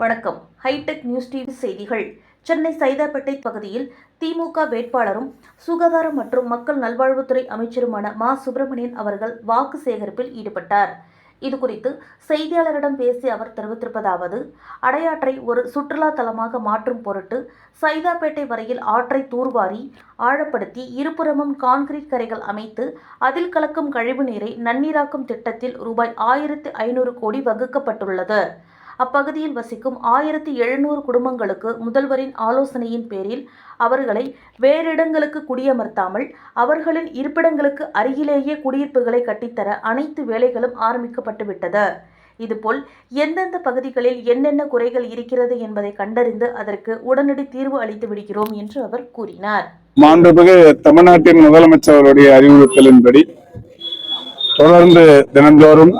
வணக்கம். Hitech news TV செய்திகள். சென்னை சைதாப்பேட்டை பகுதியில் திமுக வேட்பாளரும் சுகாதாரம் மற்றும் மக்கள் நல்வாழ்வுத்துறை அமைச்சருமான மா. சுப்பிரமணியன் அவர்கள் வாக்கு சேகரிப்பில் ஈடுபட்டார். இதுகுறித்து செய்தியாளரிடம் பேசிய அவர் தெரிவித்திருப்பதாவது: அடையாற்றை ஒரு சுற்றுலா தலமாக மாற்றும் பொருட்டு சைதாப்பேட்டை வரையில் ஆற்றை தூர்வாரி ஆழப்படுத்தி இருபுறமும் கான்கிரீட் கரைகள் அமைத்து அதில் கலக்கும் கழிவு நீரை நன்னீராக்கும் திட்டத்தில் ரூபாய் 1500 கோடி வகுக்கப்பட்டுள்ளது. அப்பகுதியில் வசிக்கும் 1700 குடும்பங்களுக்கு முதல்வரின் ஆலோசனையின் பேரில் அவர்களை வேறிடங்களுக்கு குடியமர்த்தாமல் அவர்களின் இருப்பிடங்களுக்கு அருகிலேயே குடியிருப்புகளை கட்டித்தர அனைத்து வேலைகளும் ஆரம்பிக்கப்பட்டுவிட்டது. இதுபோல் எந்தெந்த பகுதிகளில் என்னென்ன குறைகள் இருக்கிறது என்பதை கண்டறிந்து அதற்கு உடனடி தீர்வு அளித்து விடுகிறோம் என்று அவர் கூறினார். மாண்புமிகு தமிழ்நாட்டின் முதலமைச்சருடைய அறிவுறுத்தலின்படி தொடர்ந்து தினந்தோறும்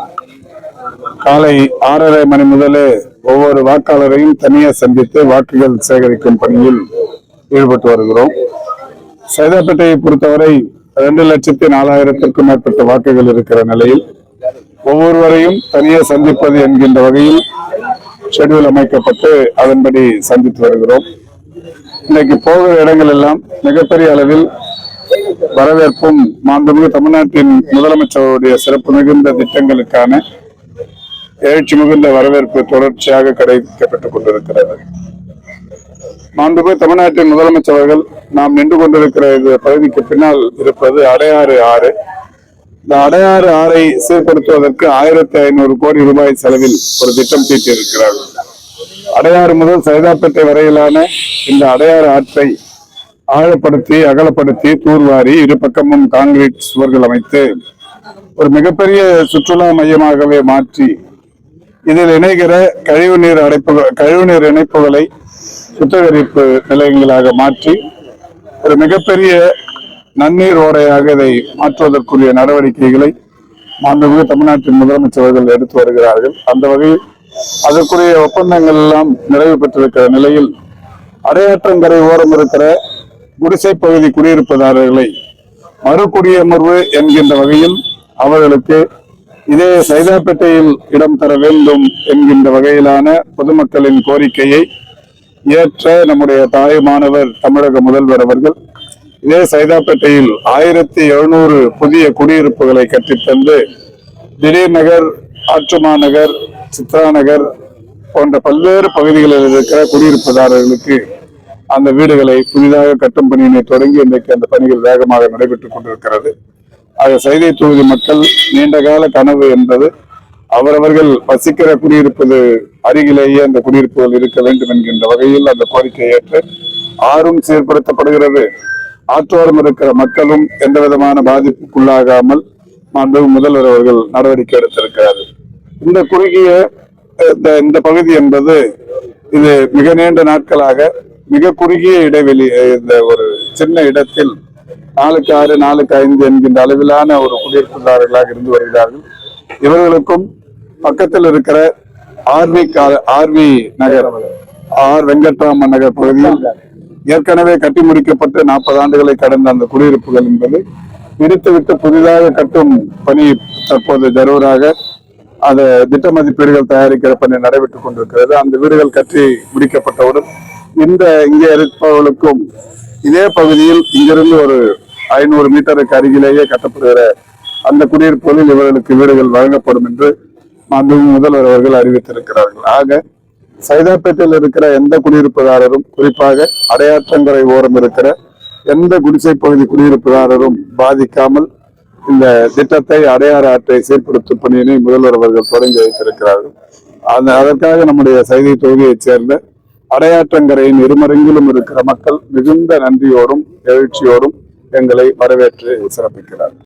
காலை 6:30 மணி முதலே ஒவ்வொரு வாக்காளரையும் தனியாக சந்தித்து வாக்குகள் சேகரிக்கும் பணியில் ஈடுபட்டு வருகிறோம். சைதாப்பேட்டையை பொறுத்தவரை 2,04,000க்கும் மேற்பட்ட வாக்குகள் இருக்கிற நிலையில் ஒவ்வொருவரையும் தனியாக சந்திப்பது என்கின்ற வகையில் ஷெட்யூல் அமைக்கப்பட்டு அதன்படி சந்தித்து வருகிறோம். இன்னைக்கு போகிற இடங்கள் எல்லாம் மிகப்பெரிய அளவில் வரவேற்பும் மாண்புமிகு தமிழ்நாட்டின் முதலமைச்சருடைய சிறப்பு மிகுந்த திட்டங்களுக்கான எழுச்சி மிகுந்த வரவேற்பு தொடர்ச்சியாக கிடைக்கப்பட்டுக் கொண்டிருக்கிறது. மாண்புமிகு தமிழ்நாட்டின் முதலமைச்சர் அவர்கள் நாம் நின்று கொண்டிருக்கிற இந்த பகுதிக்கு பின்னால் இருப்பது அடையாறு ஆறு. இந்த அடையாறு ஆறை சீர்படுத்துவதற்கு 1500 கோடி ரூபாய் செலவில் ஒரு திட்டம் தீட்டியிருக்கிறார்கள். அடையாறு முதல் சைதாப்பேட்டை வரையிலான இந்த அடையாறு ஆற்றை ஆழப்படுத்தி அகலப்படுத்தி தூர்வாரி இரு பக்கமும் கான்கிரீட் சுவர்கள் அமைத்து ஒரு மிகப்பெரிய சுற்றுலா மையமாகவே மாற்றி இதில் இணைகிற கழிவுநீர் இணைப்புகளை சுத்திகரிப்பு நிலையங்களாக மாற்றி ஒரு மிகப்பெரிய நன்னீர் ஓடையாக இதை மாற்றுவதற்குரிய நடவடிக்கைகளை மாண்புமிகு தமிழ்நாட்டின் முதலமைச்சர்கள் எடுத்து வருகிறார்கள். அந்த வகையில் அதற்குரிய ஒப்பந்தங்கள் எல்லாம் நிறைவு பெற்றிருக்கிற நிலையில் அடையாற்றங்கரை ஓரம் இருக்கிற குடிசை பகுதி குடியிருப்புதாரர்களை மறுகுடியமர்வு என்கின்ற வகையில் அவர்களுக்கு இதே சைதாப்பேட்டையில் இடம் தர வேண்டும் என்கின்ற வகையிலான பொதுமக்களின் கோரிக்கையை ஏற்ற நம்முடைய தாயுமானவர் தமிழக முதல்வர் அவர்கள் இதே சைதாப்பேட்டையில் 1700 புதிய குடியிருப்புகளை கட்டித்தந்து திடீர் நகர், ஆற்றுமா நகர், சித்ரா நகர் போன்ற பல்வேறு பகுதிகளில் இருக்கிற குடியிருப்புதாரர்களுக்கு அந்த வீடுகளை புதிதாக கட்டும் பணியினை தொடங்கி இன்றைக்கு அந்த பணிகள் வேகமாக நடைபெற்றுக் கொண்டிருக்கிறது. ஆக சைதை தொகுதி மக்கள் நீண்டகால கனவு என்பது அவரவர்கள் வசிக்கிற குடியிருப்பது அருகிலேயே அந்த குடியிருப்புகள் இருக்க வேண்டும் என்கின்ற வகையில் அந்த கோரிக்கை ஏற்று ஆறும் சீர்படுத்தப்படுகிறது. ஆற்றோரம் இருக்கிற மக்களும் எந்த விதமான பாதிப்புக்குள்ளாகாமல் முதல்வர் அவர்கள் நடவடிக்கை எடுத்திருக்கிறார்கள். இந்த குறுகிய இந்த பகுதி என்பது இது மிக நீண்ட நாட்களாக மிக குறுகிய இடைவெளி, இந்த ஒரு சின்ன இடத்தில் 4/6, 4/5 என்கின்ற அளவிலான ஒரு குடியிருப்புதாரர்களாக இருந்து வருகிறார்கள். இவர்களுக்கும் பக்கத்தில் இருக்கிற ஆர்வி நகர், வெங்கட்ராமன் நகர் பகுதியில் ஏற்கனவே கட்டி முடிக்கப்பட்டு 40 ஆண்டுகளை கடந்த அந்த குடியிருப்புகள் என்பது இடித்துவிட்டு புதிதாக கட்டும் பணி தற்போது ஜரூராக அந்த திட்ட மதிப்பீடுகள் தயாரிக்கிற பணி நடைபெற்றுக் கொண்டிருக்கிறது. அந்த வீடுகள் கட்டி முடிக்கப்பட்டவுடன் இங்கே இருப்பவர்களுக்கும் இதே பகுதியில் இங்கிருந்து ஒரு 500 மீட்டருக்கு அருகிலேயே கட்டப்படுகிற அந்த குடியிருப்புகளில் இவர்களுக்கு வீடுகள் வழங்கப்படும் என்று முதல்வர் அவர்கள் அறிவித்திருக்கிறார்கள். ஆக சைதாப்பேட்டையில் இருக்கிற எந்த குடியிருப்புதாரரும், குறிப்பாக அடையாற்றங்கரை ஓரம் இருக்கிற எந்த குடிசை பகுதி குடியிருப்புதாரரும் பாதிக்காமல் இந்த திட்டத்தை அடையாறு ஆற்றை சீர்படுத்தும் பணியினை முதல்வர் அவர்கள் தொடங்கி வைத்திருக்கிறார்கள். அதற்காக நம்முடைய சைதை தொகுதியைச் சேர்ந்த அடையாற்றங்கரையின் இருமருங்கிலும் இருக்கிற மக்கள் மிகுந்த நன்றியோடும் எழுச்சியோடும் எங்களை வரவேற்று சிறப்பிக்கிறார்கள்.